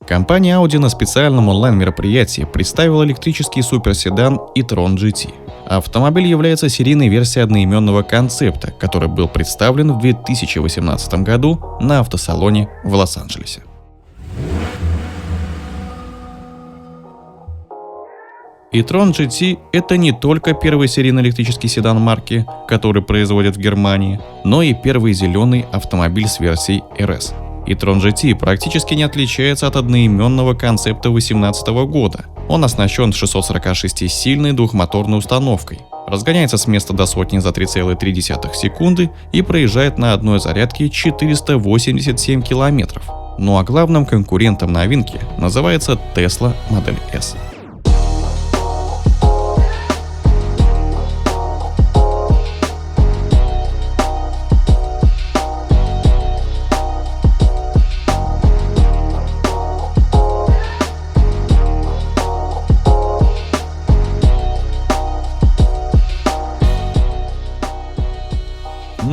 Компания Audi на специальном онлайн-мероприятии представила электрический суперседан e-tron GT. Автомобиль является серийной версией одноименного концепта, который был представлен в 2018 году на автосалоне в Лос-Анджелесе. e-tron GT – это не только первый серийный электрический седан марки, который производят в Германии, но и первый зеленый автомобиль с версией RS. e-tron GT практически не отличается от одноименного концепта 2018 года. Он оснащен 646-сильной двухмоторной установкой, разгоняется с места до сотни за 3,3 секунды и проезжает на одной зарядке 487 километров. Ну а главным конкурентом новинки называется Tesla Model S.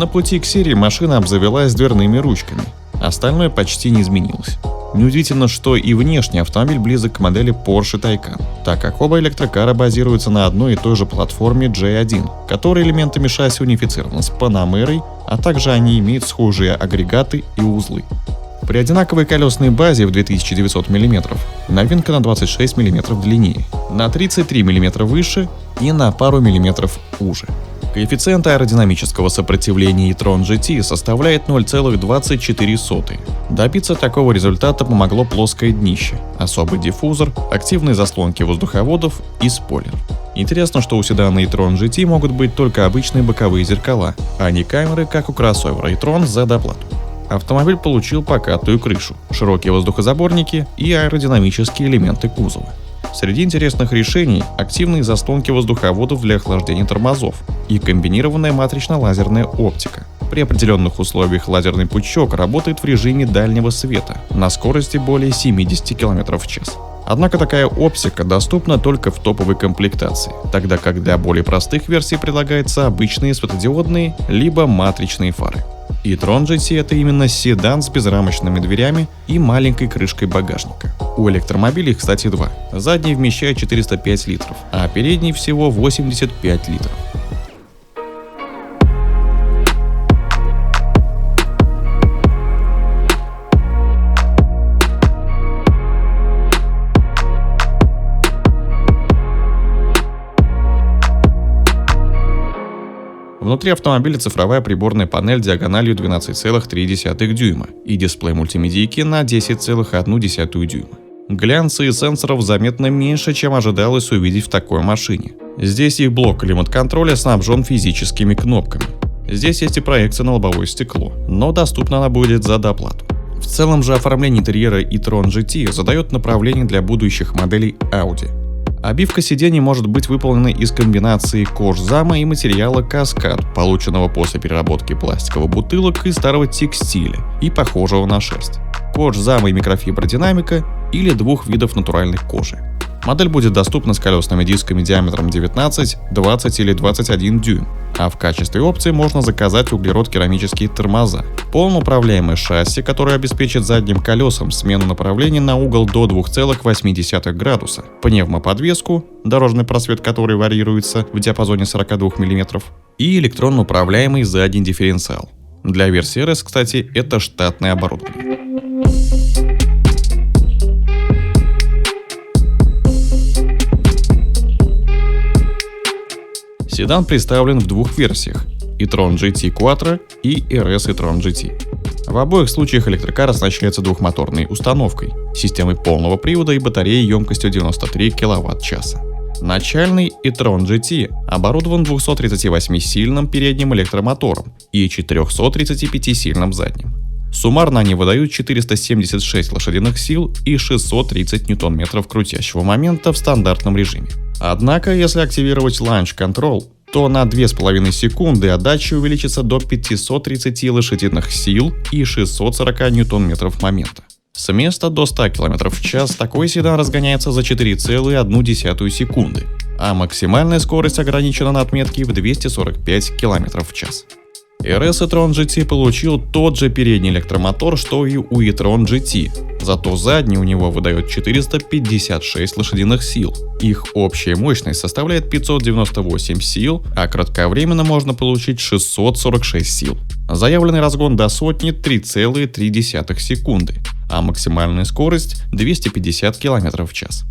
На пути к серии машина обзавелась дверными ручками, остальное почти не изменилось. Неудивительно, что и внешне автомобиль близок к модели Porsche Taycan, так как оба электрокара базируются на одной и той же платформе J1, которая элементами шасси унифицирована с Panamera, а также они имеют схожие агрегаты и узлы. При одинаковой колесной базе в 2900 мм новинка на 26 мм длиннее, на 33 мм выше и на пару миллиметров уже. Коэффициент аэродинамического сопротивления e-tron GT составляет 0,24. Добиться такого результата помогло плоское днище, особый диффузор, активные заслонки воздуховодов и спойлер. Интересно, что у седана e-tron GT могут быть только обычные боковые зеркала, а не камеры, как у кроссовера e-tron за доплату. Автомобиль получил покатую крышу, широкие воздухозаборники и аэродинамические элементы кузова. Среди интересных решений – активные заслонки воздуховодов для охлаждения тормозов и комбинированная матрично-лазерная оптика. При определенных условиях лазерный пучок работает в режиме дальнего света на скорости более 70 км в час. Однако такая оптика доступна только в топовой комплектации, тогда как для более простых версий предлагаются обычные светодиодные либо матричные фары. e-tron GT – это именно седан с безрамочными дверями и маленькой крышкой багажника. У электромобилей, кстати, два. Задний вмещает 405 литров, а передний всего 85 литров. Внутри автомобиля цифровая приборная панель диагональю 12,3 дюйма и дисплей мультимедийки на 10,1 дюйма. Глянца и сенсоров заметно меньше, чем ожидалось увидеть в такой машине. Здесь их блок климат-контроля снабжен физическими кнопками. Здесь есть и проекция на лобовое стекло, но доступна она будет за доплату. В целом же оформление интерьера e-tron GT задает направление для будущих моделей Audi. Обивка сидений может быть выполнена из комбинации кожзама и материала каскад, полученного после переработки пластиковых бутылок и старого текстиля и похожего на шерсть. Кожзама и микрофибродинамика или двух видов натуральной кожи. Модель будет доступна с колесными дисками диаметром 19, 20 или 21 дюйм, а в качестве опции можно заказать углерод-керамические тормоза, полноуправляемое шасси, которое обеспечит задним колесам смену направления на угол до 2,8 градуса, пневмоподвеску, дорожный просвет которой варьируется в диапазоне 42 мм, и электронно управляемый задний дифференциал. Для версии RS, кстати, это штатное оборудование. Седан представлен в двух версиях – e-tron GT Quattro и RS e-tron GT. В обоих случаях электрокар оснащается двухмоторной установкой, системой полного привода и батареей емкостью 93 кВт-часа. Начальный e-tron GT оборудован 238-сильным передним электромотором и 435-сильным задним. Суммарно они выдают 476 лошадиных сил и 630 ньютон-метров крутящего момента в стандартном режиме. Однако, если активировать Launch Control, то на 2,5 секунды отдача увеличится до 530 лошадиных сил и 640 ньютон-метров момента. С места до 100 км в час такой седан разгоняется за 4,1 секунды, а максимальная скорость ограничена на отметке в 245 км в час. RS e-tron GT получил тот же передний электромотор, что и у e-tron GT, зато задний у него выдает 456 лошадиных сил. Их общая мощность составляет 598 сил, а кратковременно можно получить 646 сил. Заявленный разгон до сотни 3,3 секунды, а максимальная скорость 250 км в час.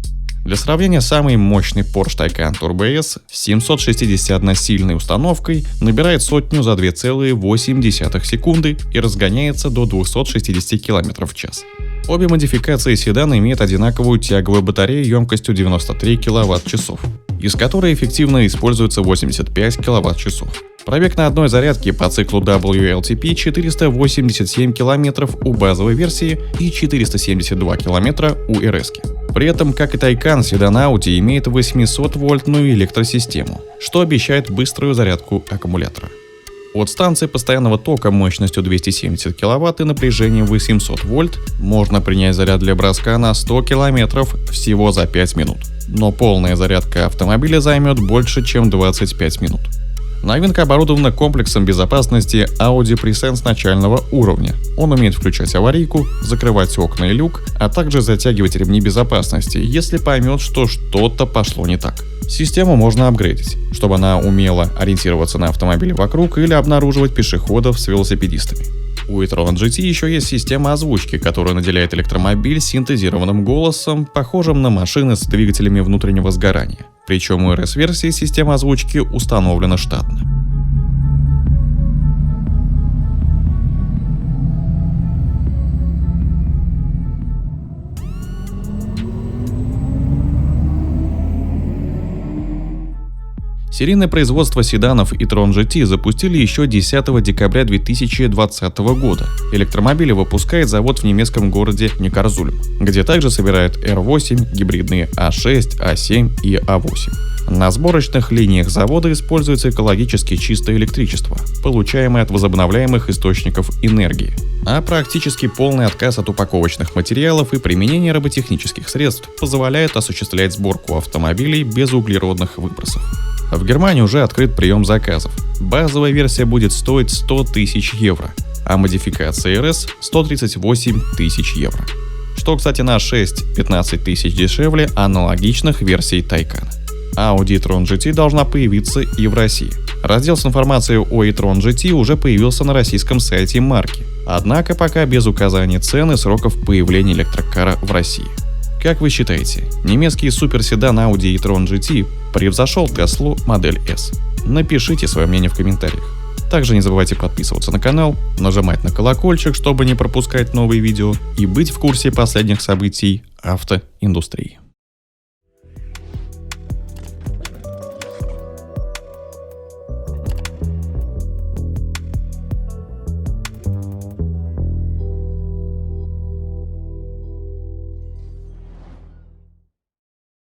Для сравнения, самый мощный Porsche Taycan Turbo S с 761-сильной установкой набирает сотню за 2,8 секунды и разгоняется до 260 км в час. Обе модификации седана имеют одинаковую тяговую батарею емкостью 93 кВт-часов, из которой эффективно используется 85 кВт-часов. Пробег на одной зарядке по циклу WLTP 487 км у базовой версии и 472 км у RS. При этом, как и Taycan, седан Audi имеет 800-вольтную электросистему, что обещает быструю зарядку аккумулятора. От станции постоянного тока мощностью 270 кВт и напряжением 800 вольт можно принять заряд для броска на 100 км всего за 5 минут. Но полная зарядка автомобиля займет больше, чем 25 минут. Новинка оборудована комплексом безопасности Audi Presense начального уровня. Он умеет включать аварийку, закрывать окна и люк, а также затягивать ремни безопасности, если поймет, что что-то пошло не так. Систему можно апгрейдить, чтобы она умела ориентироваться на автомобиле вокруг или обнаруживать пешеходов с велосипедистами. У e-tron GT еще есть система озвучки, которая наделяет электромобиль синтезированным голосом, похожим на машины с двигателями внутреннего сгорания. Причем у RS-версии система озвучки установлена штатно. Серийное производство седанов e-tron GT запустили еще 10 декабря 2020 года. Электромобили выпускает завод в немецком городе Некарсульм, где также собирают R8, гибридные A6, A7 и A8. На сборочных линиях завода используется экологически чистое электричество, получаемое от возобновляемых источников энергии, а практически полный отказ от упаковочных материалов и применение роботехнических средств позволяет осуществлять сборку автомобилей без углеродных выбросов. В Германии уже открыт прием заказов. Базовая версия будет стоить 100 тысяч евро, а модификация RS – 138 тысяч евро. Что, кстати, на 6-15 тысяч дешевле аналогичных версий Taycan. Audi e-tron GT должна появиться и в России. Раздел с информацией о e-tron GT уже появился на российском сайте марки, однако пока без указания цен и сроков появления электрокара в России. Как вы считаете, немецкий суперседан Audi e-tron GT превзошел Теслу модель S? Напишите свое мнение в комментариях. Также не забывайте подписываться на канал, нажимать на колокольчик, чтобы не пропускать новые видео и быть в курсе последних событий автоиндустрии.